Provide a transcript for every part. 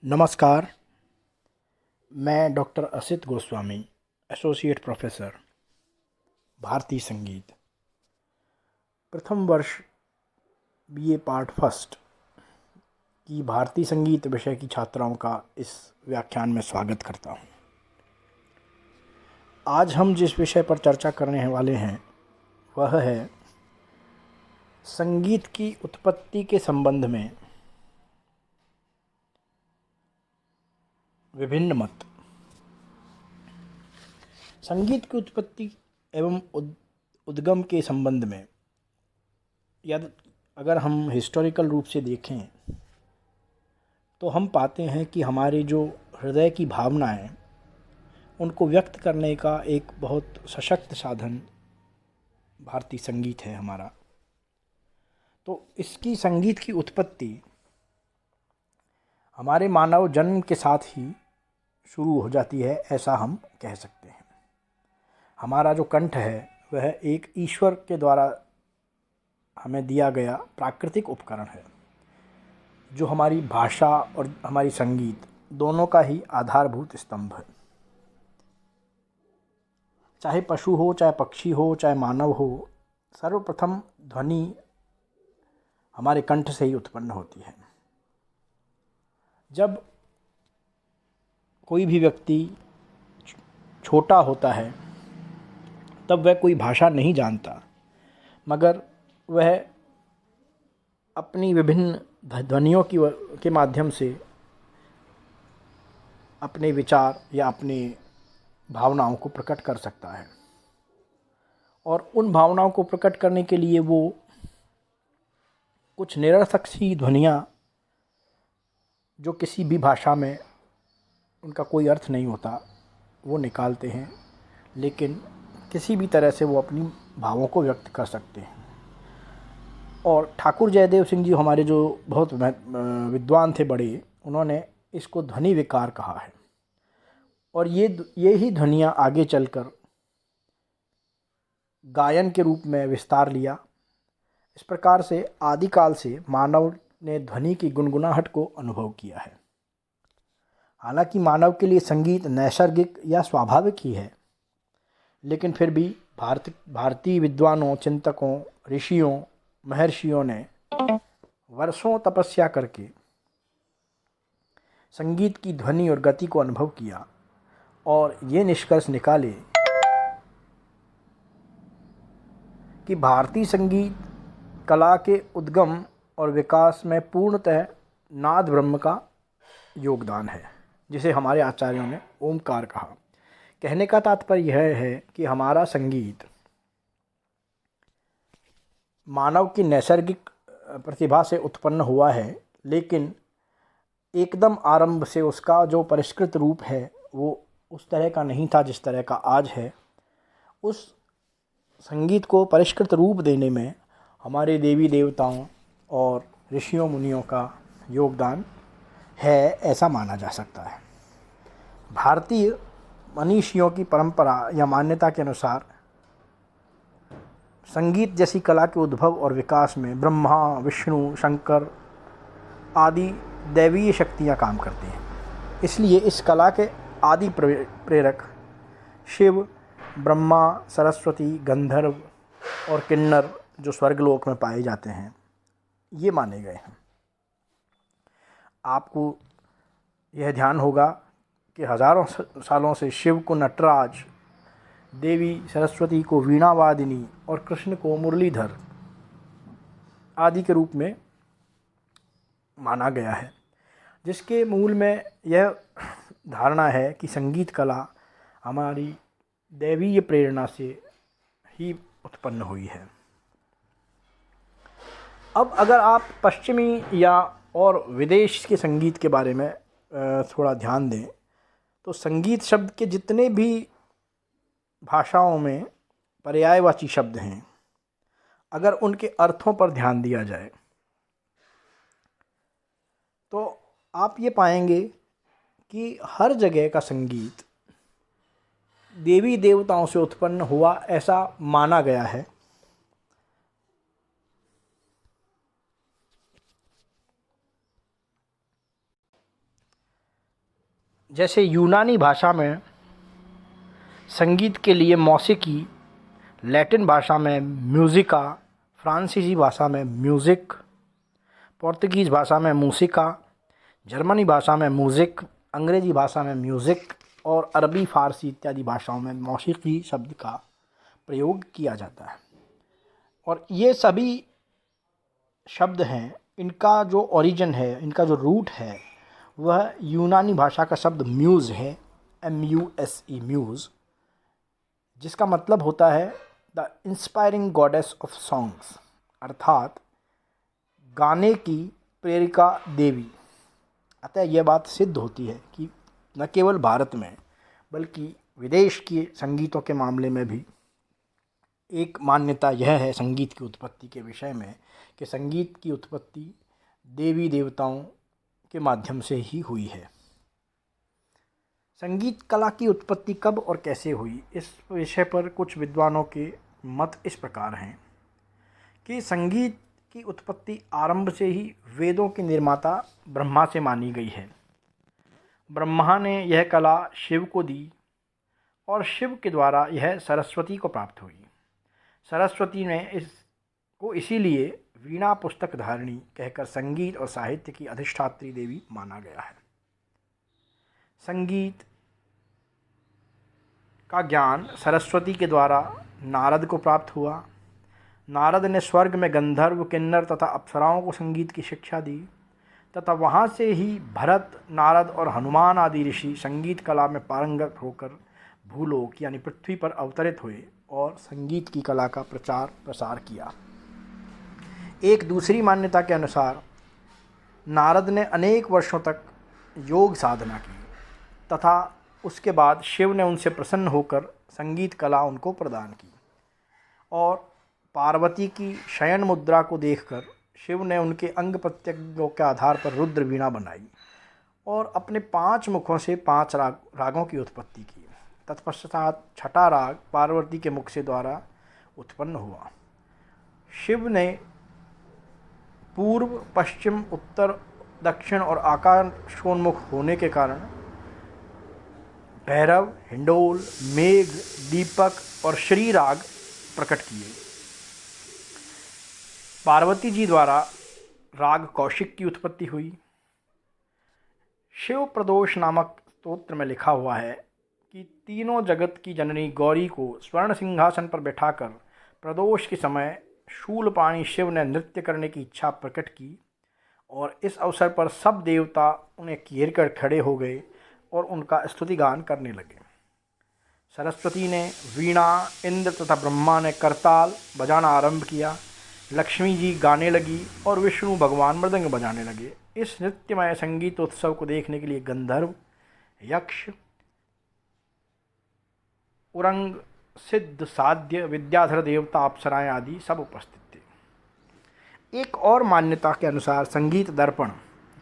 नमस्कार। मैं doctor Asit Goswami, associate professor, भारतीय संगीत, प्रथम वर्ष बीए पार्ट फर्स्ट की भारतीय संगीत विषय की छात्राओं का इस व्याख्यान में स्वागत करता हूं। आज हम जिस विषय पर चर्चा करने वाले हैं वह है संगीत की उत्पत्ति के संबंध में विभिन्न मत। संगीत की उत्पत्ति एवं उद्गम के संबंध में अगर हम हिस्टोरिकल रूप से देखें तो हम पाते हैं कि हमारे जो हृदय की भावनाएं उनको व्यक्त करने का एक बहुत सशक्त साधन भारतीय संगीत है हमारा। तो इसकी संगीत की उत्पत्ति हमारे मानव जन्म के साथ ही शुरू हो जाती है, ऐसा हम कह सकते हैं। हमारा जो कंठ है वह एक ईश्वर के द्वारा हमें दिया गया प्राकृतिक उपकरण है, जो हमारी भाषा और हमारी संगीत दोनों का ही आधारभूत स्तंभ है। चाहे पशु हो, चाहे पक्षी हो, चाहे मानव हो, सर्वप्रथम ध्वनि हमारे कंठ से ही उत्पन्न होती है। जब कोई भी व्यक्ति छोटा होता है तब वह कोई भाषा नहीं जानता, मगर वह अपनी विभिन्न ध्वनियों के माध्यम से अपने विचार या अपनी भावनाओं को प्रकट कर सकता है। और उन भावनाओं को प्रकट करने के लिए वो कुछ निरर्थक सी ध्वनियाँ, जो किसी भी भाषा में उनका कोई अर्थ नहीं होता, वो निकालते हैं, लेकिन किसी भी तरह से वो अपनी भावों को व्यक्त कर सकते हैं। और ठाकुर जयदेव सिंह जी हमारे जो बहुत विद्वान थे बड़े, उन्होंने इसको ध्वनि विकार कहा है। और ये ही ध्वनियाँ आगे चलकर गायन के रूप में विस्तार लिया। इस प्रकार से आदिकाल से मानव ने ध्वनि की गुनगुनाहट को अनुभव किया है। हालांकि मानव के लिए संगीत नैसर्गिक या स्वाभाविक ही है, लेकिन फिर भी भारतीय विद्वानों, चिंतकों, ऋषियों, महर्षियों ने वर्षों तपस्या करके संगीत की ध्वनि और गति को अनुभव किया और ये निष्कर्ष निकाले कि भारतीय संगीत कला के उद्गम और विकास में पूर्णतः नाद ब्रह्म का योगदान है, जिसे हमारे आचार्यों ने ओमकार कहा। कहने का तात्पर्य यह है कि हमारा संगीत मानव की नैसर्गिक प्रतिभा से उत्पन्न हुआ है, लेकिन एकदम आरंभ से उसका जो परिष्कृत रूप है वो उस तरह का नहीं था जिस तरह का आज है। उस संगीत को परिष्कृत रूप देने में हमारे देवी देवताओं और ऋषियों मुनियों का योगदान है, ऐसा माना जा सकता है। भारतीय मनीषियों की परंपरा या मान्यता के अनुसार संगीत जैसी कला के उद्भव और विकास में ब्रह्मा, विष्णु, शंकर आदि दैवीय शक्तियाँ काम करती हैं। इसलिए इस कला के आदि प्रेरक शिव, ब्रह्मा, सरस्वती, गंधर्व और किन्नर, जो स्वर्गलोक में पाए जाते हैं, ये माने गए हैं। आपको यह ध्यान होगा कि हजारों सालों से शिव को नटराज, देवी सरस्वती को वीणावादिनी और कृष्ण को मुरलीधर आदि के रूप में माना गया है, जिसके मूल में यह धारणा है कि संगीत कला हमारी दैवीय प्रेरणा से ही उत्पन्न हुई है। अब अगर आप पश्चिमी या और विदेश के संगीत के बारे में थोड़ा ध्यान दें तो संगीत शब्द के जितने भी भाषाओं में पर्यायवाची शब्द हैं, अगर उनके अर्थों पर ध्यान दिया जाए तो आप ये पाएंगे कि हर जगह का संगीत देवी देवताओं से उत्पन्न हुआ ऐसा माना गया है। जैसे यूनानी भाषा में संगीत के लिए मौसीकी, लैटिन भाषा में म्यूज़िका, फ्रांसीसी भाषा में म्यूज़िक, पुर्तगीज़ भाषा में मूसिका, जर्मनी भाषा में म्यूज़िक, अंग्रेज़ी भाषा में म्यूज़िक और अरबी, फ़ारसी इत्यादि भाषाओं में मौसीकी शब्द का प्रयोग किया जाता है। और ये सभी शब्द हैं, इनका जो ओरिजिन है, इनका जो रूट है, वह यूनानी भाषा का शब्द म्यूज़ है, MUSE, म्यूज़, जिसका मतलब होता है the inspiring goddess of songs, अर्थात गाने की प्रेरिका देवी। अतः यह बात सिद्ध होती है कि न केवल भारत में बल्कि विदेश के संगीतों के मामले में भी एक मान्यता यह है संगीत की उत्पत्ति के विषय में कि संगीत की उत्पत्ति देवी देवताओं के माध्यम से ही हुई है। संगीत कला की उत्पत्ति कब और कैसे हुई, इस विषय पर कुछ विद्वानों के मत इस प्रकार हैं कि संगीत की उत्पत्ति आरंभ से ही वेदों के निर्माता ब्रह्मा से मानी गई है। ब्रह्मा ने यह कला शिव को दी और शिव के द्वारा यह सरस्वती को प्राप्त हुई। सरस्वती ने इसको इसीलिए वीणा पुस्तक धारिणी कहकर संगीत और साहित्य की अधिष्ठात्री देवी माना गया है। संगीत का ज्ञान सरस्वती के द्वारा नारद को प्राप्त हुआ। नारद ने स्वर्ग में गंधर्व, किन्नर तथा अप्सराओं को संगीत की शिक्षा दी तथा वहाँ से ही भरत, नारद और हनुमान आदि ऋषि संगीत कला में पारंगत होकर भूलोक यानी पृथ्वी पर अवतरित हुए और संगीत की कला का प्रचार प्रसार किया। एक दूसरी मान्यता के अनुसार नारद ने अनेक वर्षों तक योग साधना की तथा उसके बाद शिव ने उनसे प्रसन्न होकर संगीत कला उनको प्रदान की और पार्वती की शयन मुद्रा को देखकर शिव ने उनके अंग प्रत्यंगों के आधार पर रुद्र वीणा बनाई और अपने 5 मुखों से 5 रागों की उत्पत्ति की। तत्पश्चात छठा राग पार्वती के मुख से द्वारा उत्पन्न हुआ। शिव ने पूर्व, पश्चिम, उत्तर, दक्षिण और आकाशोन्मुख होने के कारण भैरव, हिंडोल, मेघ, दीपक और श्री राग प्रकट किए। पार्वती जी द्वारा राग कौशिक की उत्पत्ति हुई। शिव प्रदोष नामक स्तोत्र में लिखा हुआ है कि तीनों जगत की जननी गौरी को स्वर्ण सिंहासन पर बैठाकर प्रदोष के समय शूलपाणी शिव ने नृत्य करने की इच्छा प्रकट की और इस अवसर पर सब देवता उन्हें घेर कर खड़े हो गए और उनका स्तुतिगान करने लगे। सरस्वती ने वीणा, इंद्र तथा ब्रह्मा ने करताल बजाना आरंभ किया, लक्ष्मी जी गाने लगी और विष्णु भगवान मृदंग बजाने लगे। इस नृत्यमय संगीत उत्सव को देखने के लिए गंधर्व, यक्ष, उरंग, सिद्ध, साध्य, विद्याधर देवता, अप्सराएं आदि सब उपस्थित थे। एक और मान्यता के अनुसार संगीत दर्पण,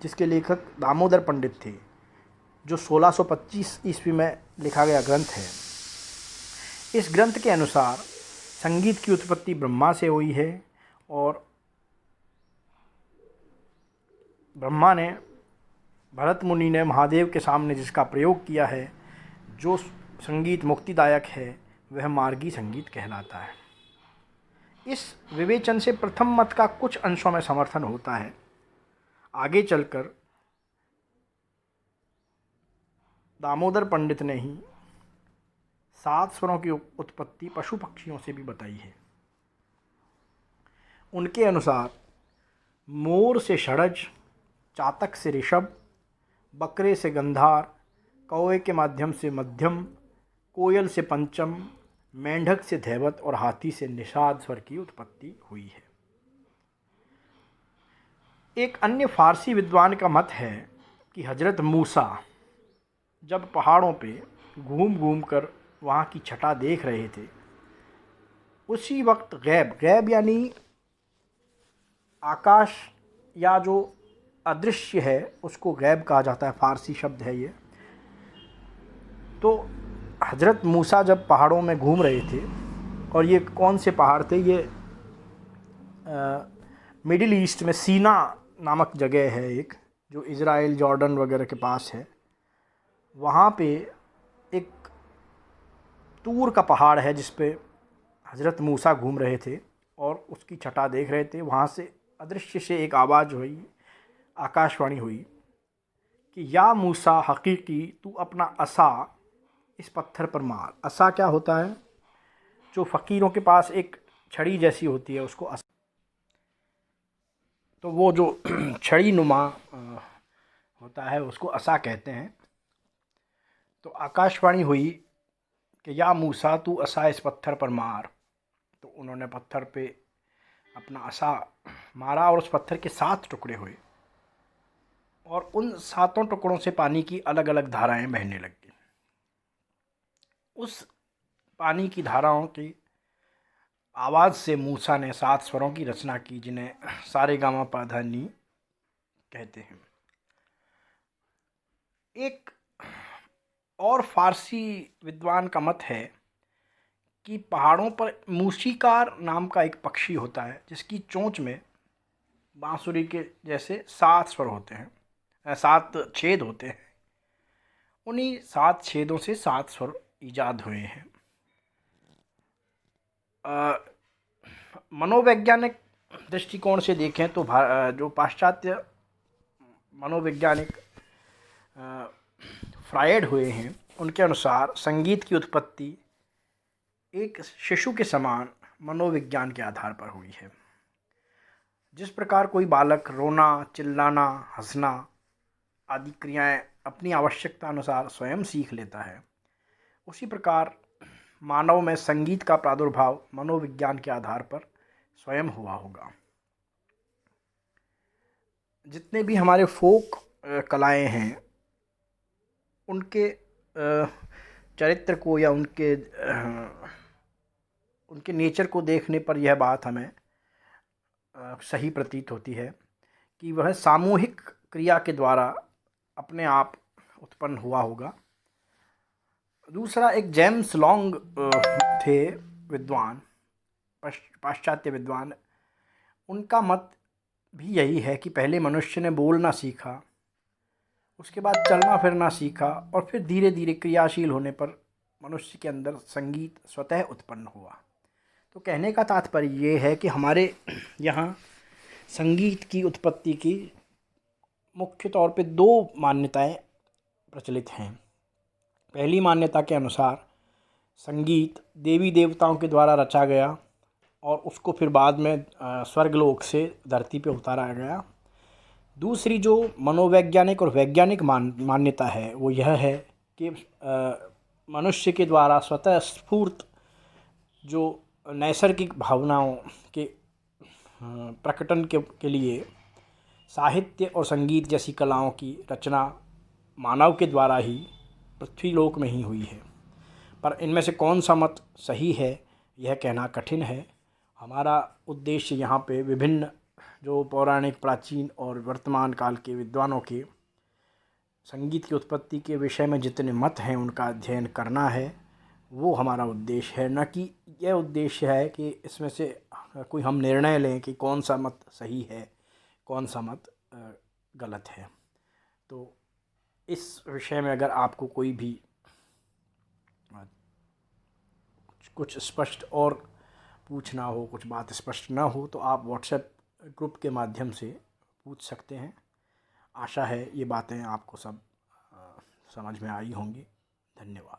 जिसके लेखक दामोदर पंडित थे, जो 1625 ईस्वी में लिखा गया ग्रंथ है, इस ग्रंथ के अनुसार संगीत की उत्पत्ति ब्रह्मा से हुई है और ब्रह्मा ने, भरत मुनि ने महादेव के सामने जिसका प्रयोग किया है, जो संगीत मुक्तिदायक है, वह मार्गी संगीत कहलाता है। इस विवेचन से प्रथम मत का कुछ अंशों में समर्थन होता है। आगे चलकर दामोदर पंडित ने ही 7 स्वरों की उत्पत्ति पशु पक्षियों से भी बताई है। उनके अनुसार मोर से षडज, चातक से ऋषभ, बकरे से गंधार, कौवे के माध्यम से मध्यम, कोयल से पंचम, मेंढक से धैवत और हाथी से निषाद स्वर की उत्पत्ति हुई है। एक अन्य फारसी विद्वान का मत है कि हजरत मूसा जब पहाड़ों पे घूम घूम कर वहाँ की छटा देख रहे थे, उसी वक्त गैब यानी आकाश या जो अदृश्य है उसको गैब कहा जाता है, फारसी शब्द है ये। तो हजरत मूसा जब पहाड़ों में घूम रहे थे, और ये कौन से पहाड़ थे, ये मिडिल ईस्ट में सीना नामक जगह है एक, जो इज़राइल, जॉर्डन वगैरह के पास है, वहाँ पे एक तूर का पहाड़ है जिस पे हज़रत मूसा घूम रहे थे और उसकी छटा देख रहे थे। वहाँ से अदृश्य से एक आवाज़ हुई, आकाशवाणी हुई कि या मूसा हकीकी तू अपना असा इस पत्थर पर मार। असा क्या होता है? जो फ़कीरों के पास एक छड़ी जैसी होती है उसको असा, तो वो जो छड़ी नुमा होता है उसको असा कहते हैं। तो आकाशवाणी हुई कि या मूसा तू असा इस पत्थर पर मार। तो उन्होंने पत्थर पे अपना असा मारा और उस पत्थर के 7 टुकड़े हुए और उन 7 टुकड़ों से पानी की अलग अलग धाराएं बहने लगी। उस पानी की धाराओं की आवाज़ से मूसा ने 7 स्वरों की रचना की जिन्हें सारेगामापा-धा-नी कहते हैं। एक और फारसी विद्वान का मत है कि पहाड़ों पर मूशीकार नाम का एक पक्षी होता है जिसकी चोंच में बांसुरी के जैसे 7 स्वर होते हैं, 7 छेद होते हैं। उन्हीं 7 छेदों से 7 स्वर ईजाद हुए हैं। मनोवैज्ञानिक दृष्टिकोण से देखें तो जो पाश्चात्य मनोवैज्ञानिक फ्रायड हुए हैं उनके अनुसार संगीत की उत्पत्ति एक शिशु के समान मनोविज्ञान के आधार पर हुई है। जिस प्रकार कोई बालक रोना, चिल्लाना, हंसना आदि क्रियाएं अपनी आवश्यकता अनुसार स्वयं सीख लेता है, उसी प्रकार मानव में संगीत का प्रादुर्भाव मनोविज्ञान के आधार पर स्वयं हुआ होगा। जितने भी हमारे फोक कलाएं हैं उनके चरित्र को या उनके नेचर को देखने पर यह बात हमें सही प्रतीत होती है कि वह सामूहिक क्रिया के द्वारा अपने आप उत्पन्न हुआ होगा। दूसरा, एक जेम्स लॉन्ग थे विद्वान, पाश्चात्य विद्वान। उनका मत भी यही है कि पहले मनुष्य ने बोलना सीखा, उसके बाद चलना फिरना सीखा और फिर धीरे धीरे क्रियाशील होने पर मनुष्य के अंदर संगीत स्वतः उत्पन्न हुआ। तो कहने का तात्पर्य ये है कि हमारे यहाँ संगीत की उत्पत्ति की मुख्य तौर पे 2 मान्यताएं प्रचलित हैं। पहली मान्यता के अनुसार संगीत देवी देवताओं के द्वारा रचा गया और उसको फिर बाद में स्वर्गलोक से धरती पे उतारा गया। दूसरी जो मनोवैज्ञानिक और वैज्ञानिक मान्यता है वो यह है कि मनुष्य के द्वारा स्वतः स्फूर्त जो नैसर्गिक भावनाओं के प्रकटन के लिए साहित्य और संगीत जैसी कलाओं की रचना मानव के द्वारा ही पृथ्वीलोक में ही हुई है। पर इनमें से कौन सा मत सही है यह कहना कठिन है। हमारा उद्देश्य यहाँ पे विभिन्न जो पौराणिक, प्राचीन और वर्तमान काल के विद्वानों के संगीत की उत्पत्ति के विषय में जितने मत हैं उनका अध्ययन करना है, वो हमारा उद्देश्य है। न कि यह उद्देश्य है कि इसमें से कोई हम निर्णय लें कि कौन सा मत सही है, कौन सा मत गलत है। तो इस विषय में अगर आपको कोई भी कुछ स्पष्ट और पूछना हो, कुछ बात स्पष्ट ना हो, तो आप व्हाट्सएप ग्रुप के माध्यम से पूछ सकते हैं। आशा है ये बातें आपको सब समझ में आई होंगी। धन्यवाद।